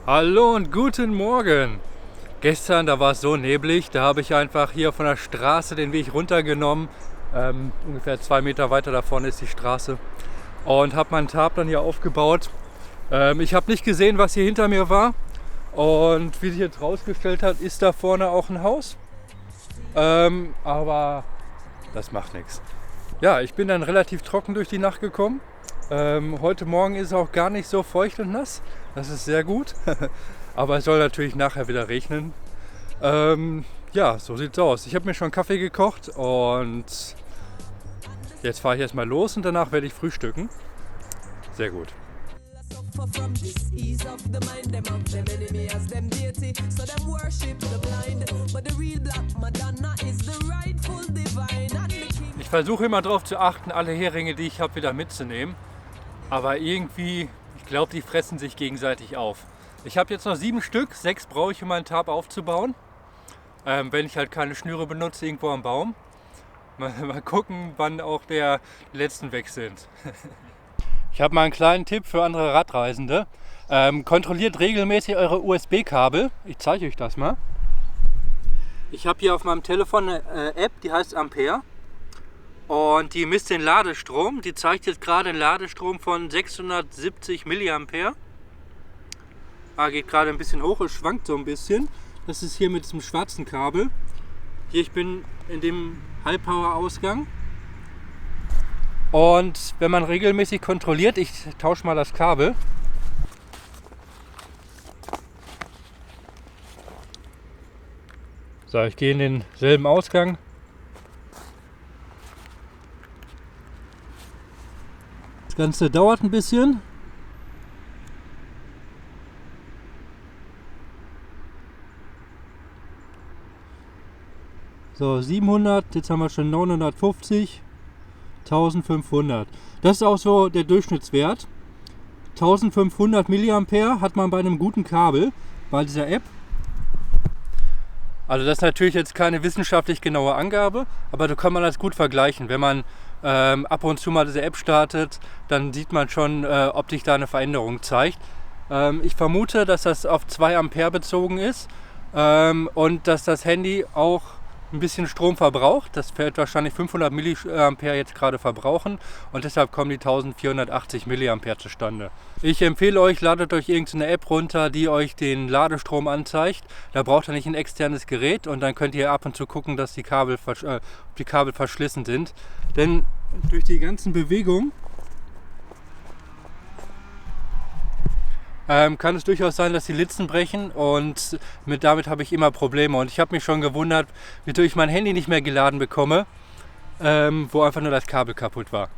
Hallo und guten Morgen! Gestern, da war es so neblig, da habe ich einfach hier von der Straße den Weg runtergenommen. Ungefähr 2 Meter weiter davon ist die Straße. Und habe meinen Tarp dann hier aufgebaut. Ich habe nicht gesehen, was hier hinter mir war. Und wie sich jetzt rausgestellt hat, ist da vorne auch ein Haus. Aber das macht nichts. Ja, ich bin dann relativ trocken durch die Nacht gekommen. Heute Morgen ist es auch gar nicht so feucht und nass. Das ist sehr gut. Aber es soll natürlich nachher wieder regnen. Ja, so sieht's aus. Ich habe mir schon Kaffee gekocht und jetzt fahre ich erstmal los und danach werde ich frühstücken. Sehr gut. Ich versuche immer darauf zu achten, alle Heringe, die ich habe, wieder mitzunehmen. Aber irgendwie, ich glaube, die fressen sich gegenseitig auf. Ich habe jetzt noch 7 Stück, 6 brauche ich, um meinen Tarp aufzubauen. Wenn ich halt keine Schnüre benutze, irgendwo am Baum. Mal gucken, wann auch die letzten weg sind. Ich habe mal einen kleinen Tipp für andere Radreisende. Kontrolliert regelmäßig eure USB-Kabel. Ich zeige euch das mal. Ich habe hier auf meinem Telefon eine App, die heißt Ampere. Und die misst den Ladestrom. Die zeigt jetzt gerade einen Ladestrom von 670 mA. Geht gerade ein bisschen hoch, es schwankt so ein bisschen. Das ist hier mit diesem schwarzen Kabel. Hier, ich bin in dem High-Power-Ausgang. Und wenn man regelmäßig kontrolliert, ich tausche mal das Kabel. So, ich gehe in denselben Ausgang. Das Ganze dauert ein bisschen. So, 700, jetzt haben wir schon 950, 1500. Das ist auch so der Durchschnittswert. 1500 mA hat man bei einem guten Kabel, bei dieser App. Also das ist natürlich jetzt keine wissenschaftlich genaue Angabe, aber da kann man das gut vergleichen. Wenn man ab und zu mal diese App startet, dann sieht man schon, ob sich da eine Veränderung zeigt. Ich vermute, dass das auf 2 Ampere bezogen ist und dass das Handy auch ein bisschen Strom verbraucht. Das wird wahrscheinlich 500 mA jetzt gerade verbrauchen und deshalb kommen die 1480 mA zustande. Ich empfehle euch, ladet euch irgendeine App runter, die euch den Ladestrom anzeigt. Da braucht ihr nicht ein externes Gerät und dann könnt ihr ab und zu gucken, dass die Kabel verschlissen sind. Denn durch die ganzen Bewegungen kann es durchaus sein, dass die Litzen brechen und damit habe ich immer Probleme. Und ich habe mich schon gewundert, wieso ich mein Handy nicht mehr geladen bekomme, wo einfach nur das Kabel kaputt war.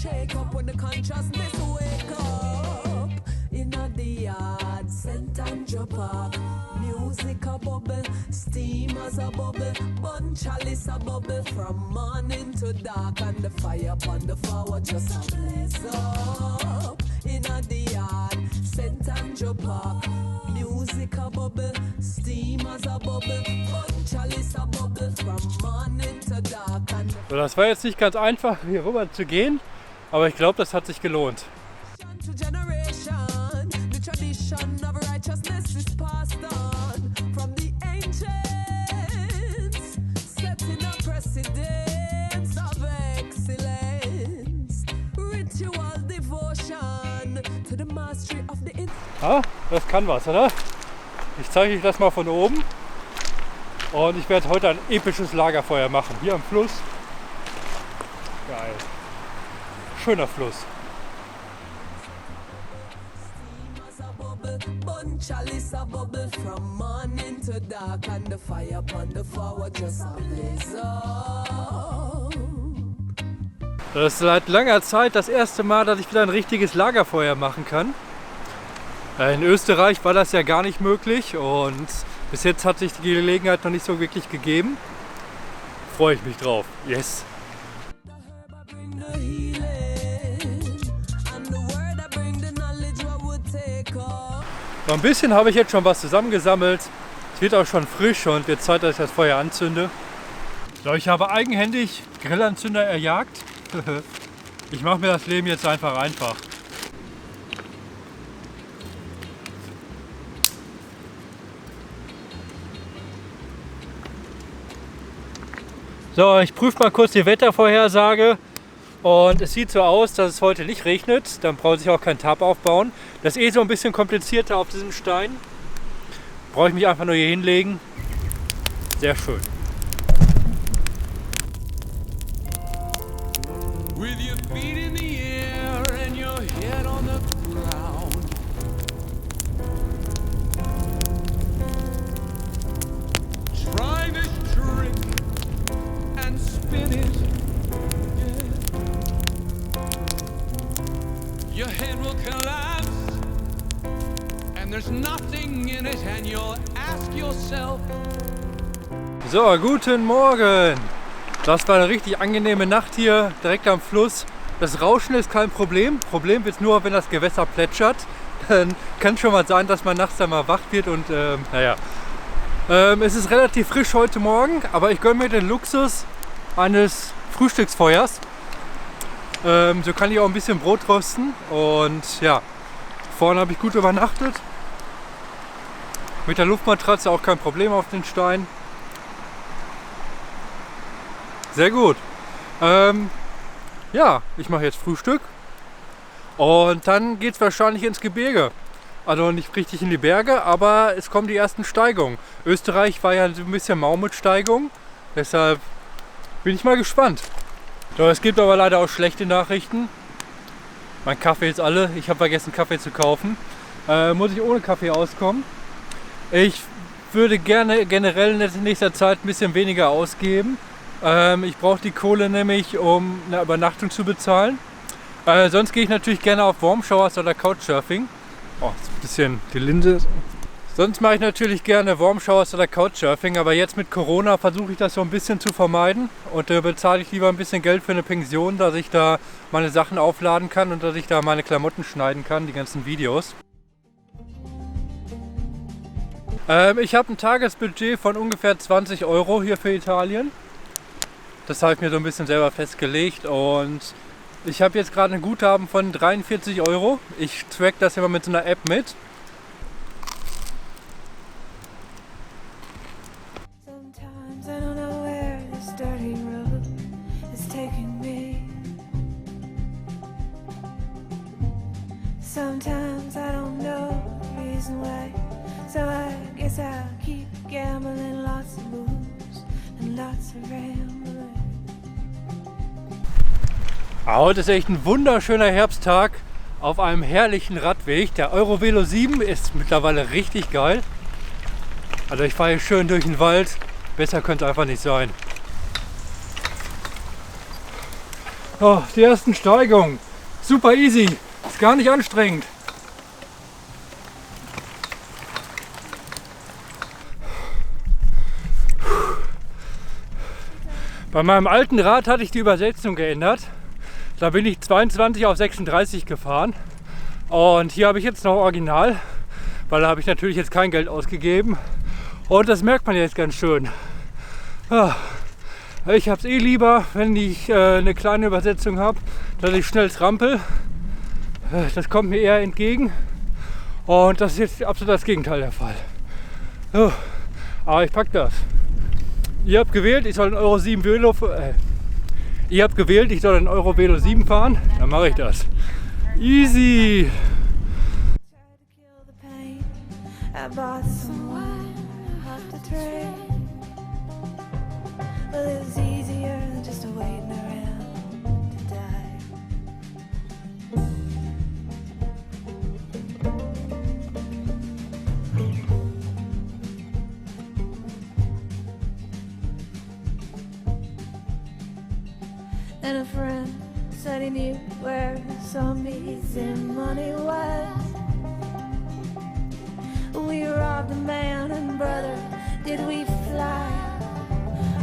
Shake up when the consciousness wake up. In the yard, St. Andrew Park. Music a bubble, steam as a bubble, bun chalice a bubble from morning to dark, and the fire upon the floor just a blaze up. In the yard, St. Andrew Park. Music a bubble, steam as a bubble, bun chalice a bubble from morning to dark, and So, das war jetzt nicht ganz einfach, hier rüber zu gehen. Aber ich glaube, das hat sich gelohnt. Ah, das kann was, oder? Ich zeige euch das mal von oben. Und ich werde heute ein episches Lagerfeuer machen. Hier am Fluss. Geil. Schöner Fluss. chalice a bubble from morning to dark, and the fire upon the floor just a blaze up. Das ist seit langer Zeit das erste Mal, dass ich wieder ein richtiges Lagerfeuer machen kann. In Österreich war das ja gar nicht möglich und bis jetzt hat sich die Gelegenheit noch nicht so wirklich gegeben. Freue ich mich drauf. Yes! So ein bisschen habe ich jetzt schon was zusammengesammelt. Es wird auch schon frisch und wird Zeit, dass ich das Feuer anzünde. So, ich habe eigenhändig Grillanzünder erjagt. Ich mache mir das Leben jetzt einfach. So, ich prüfe mal kurz die Wettervorhersage und es sieht so aus, dass es heute nicht regnet. Dann brauche ich auch kein Tarp aufbauen. Das ist eh so ein bisschen komplizierter auf diesem Stein. Brauche ich mich einfach nur hier hinlegen. Sehr schön. With your feet in the air and your head on the ground. Try this trick and spin it. Yeah. Your head will collapse and there's nothing in it and you'll ask yourself. So, guten Morgen! Das war eine richtig angenehme Nacht hier, direkt am Fluss. Das Rauschen ist kein Problem. Problem wird es nur, wenn das Gewässer plätschert. Dann kann es schon mal sein, dass man nachts dann mal wach wird und naja. Es ist relativ frisch heute Morgen, aber ich gönne mir den Luxus eines Frühstücksfeuers. So kann ich auch ein bisschen Brot rösten und ja, vorne habe ich gut übernachtet. Mit der Luftmatratze auch kein Problem auf den Stein. Sehr gut. Ja, ich mache jetzt Frühstück und dann geht es wahrscheinlich ins Gebirge. Also nicht richtig in die Berge, aber es kommen die ersten Steigungen. Österreich war ja so ein bisschen mau mit Steigung, deshalb bin ich mal gespannt. So, es gibt aber leider auch schlechte Nachrichten. Mein Kaffee ist alle, ich habe vergessen Kaffee zu kaufen. Muss ich ohne Kaffee auskommen. Ich würde gerne generell in nächster Zeit ein bisschen weniger ausgeben. Ich brauche die Kohle nämlich, um eine Übernachtung zu bezahlen. Sonst gehe ich natürlich gerne auf Warm Showers oder Couchsurfing. Oh, ist ein bisschen die Linse. Sonst mache ich natürlich gerne Warm Showers oder Couchsurfing, aber jetzt mit Corona versuche ich das so ein bisschen zu vermeiden und bezahle ich lieber ein bisschen Geld für eine Pension, dass ich da meine Sachen aufladen kann und dass ich da meine Klamotten schneiden kann, die ganzen Videos. Ich habe ein Tagesbudget von ungefähr 20 € hier für Italien. Das habe ich mir so ein bisschen selber festgelegt und ich habe jetzt gerade ein Guthaben von 43 €. Ich track das immer mit so einer App mit. Sometimes I don't know where this dirty road is taking me. Sometimes I don't know the reason why. So I guess I'll keep gambling, lots of moves and lots of rambling. Heute ist echt ein wunderschöner Herbsttag auf einem herrlichen Radweg. Der Eurovelo 7 ist mittlerweile richtig geil. Also ich fahre hier schön durch den Wald. Besser könnte es einfach nicht sein. Oh, die ersten Steigungen. Super easy. Ist gar nicht anstrengend. Bei meinem alten Rad hatte ich die Übersetzung geändert. Da bin ich 22 auf 36 gefahren. Und hier habe ich jetzt noch Original, weil da habe ich natürlich jetzt kein Geld ausgegeben. Und das merkt man jetzt ganz schön. Ja, ich habe es eh lieber, wenn ich eine kleine Übersetzung habe, dass ich schnell trampel. Das kommt mir eher entgegen. Und das ist jetzt absolut das Gegenteil der Fall. So, aber ich packe das. Ihr habt gewählt, ich soll ein Euro 7 Velo. Ihr habt gewählt, ich soll ein Eurovelo 7 fahren. Dann mache ich das. Easy. I bought some wine off the train. Well, it was easier than just waiting around to die. And a friend we knew where zombies and money was. We robbed a man and brother, did we fly?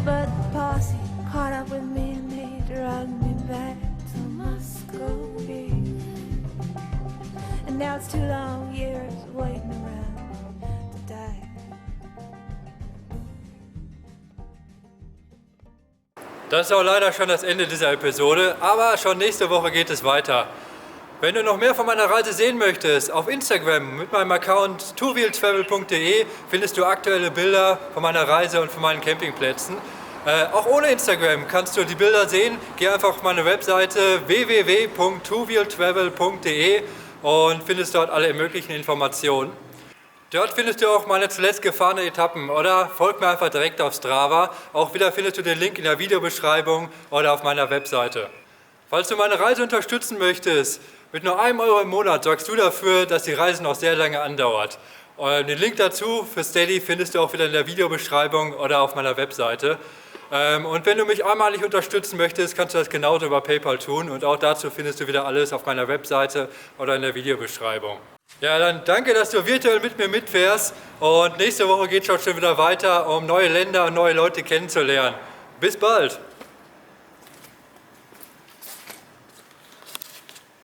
But the posse caught up with me and they dragged me back to Muscovy. And now it's 2 long years waiting around to die. Das ist auch leider schon das Ende dieser Episode, aber schon nächste Woche geht es weiter. Wenn du noch mehr von meiner Reise sehen möchtest, auf Instagram mit meinem Account twowheeltravel.de findest du aktuelle Bilder von meiner Reise und von meinen Campingplätzen. Auch ohne Instagram kannst du die Bilder sehen. Geh einfach auf meine Webseite www.twowheeltravel.de und findest dort alle möglichen Informationen. Dort findest du auch meine zuletzt gefahrenen Etappen oder folg mir einfach direkt auf Strava. Auch wieder findest du den Link in der Videobeschreibung oder auf meiner Webseite. Falls du meine Reise unterstützen möchtest, mit nur €1 im Monat sorgst du dafür, dass die Reise noch sehr lange andauert. Und den Link dazu für Steady findest du auch wieder in der Videobeschreibung oder auf meiner Webseite. Und wenn du mich einmalig unterstützen möchtest, kannst du das genauso über PayPal tun. Und auch dazu findest du wieder alles auf meiner Webseite oder in der Videobeschreibung. Ja, dann danke, dass du virtuell mit mir mitfährst. Und nächste Woche geht es schon wieder weiter, um neue Länder und neue Leute kennenzulernen. Bis bald!